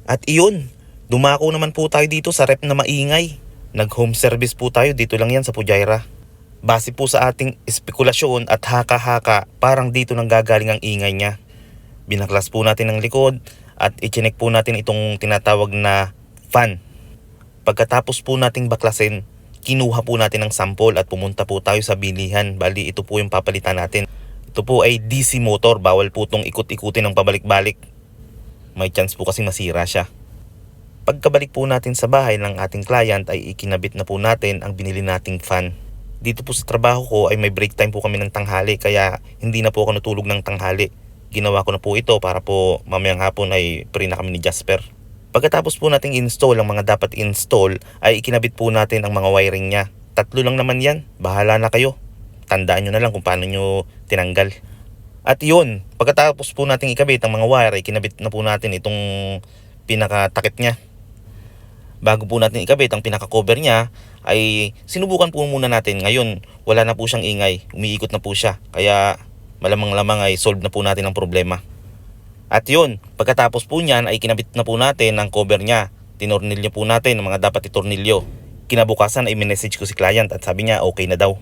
At iyon, dumako naman po tayo dito sa rep na maingay. Nag-home service po tayo, dito lang yan sa Pujaira. Base po sa ating espekulasyon at haka-haka, parang dito nang gagaling ang ingay niya. Binaklas po natin ang likod at i-check po natin itong tinatawag na fan. Pagkatapos po nating baklasin, kinuha po natin ang sample at pumunta po tayo sa bilihan. Bali, ito po yung papalitan natin. Ito po ay DC motor, bawal po itong ikot-ikutin ng pabalik-balik. May chance po kasi masira siya. Pagkabalik po natin sa bahay ng ating client ay ikinabit na po natin ang binili nating fan. Dito po sa trabaho ko ay may break time po kami ng tanghali, kaya hindi na po ako natulog ng tanghali. Ginawa ko na po ito para po mamayang hapon ay free na kami ni Jasper. Pagkatapos po nating install ang mga dapat install ay ikinabit po natin ang mga wiring niya. 3 lang naman yan, bahala na kayo. Tandaan nyo na lang kung paano nyo tinanggal. At yun, pagkatapos po nating ikabit ang mga wire ay kinabit na po natin itong pinakatakip niya. Bago po natin ikabit ang pinaka-cover niya ay sinubukan po muna natin. Ngayon wala na po siyang ingay, umiikot na po siya, kaya malamang-lamang ay solve na po natin ang problema. At yun, pagkatapos po niyan ay kinabit na po natin ang cover niya. Tinornilyo po natin ang mga dapat itornilyo. Kinabukasan ay minessage ko si client at sabi niya okay na daw.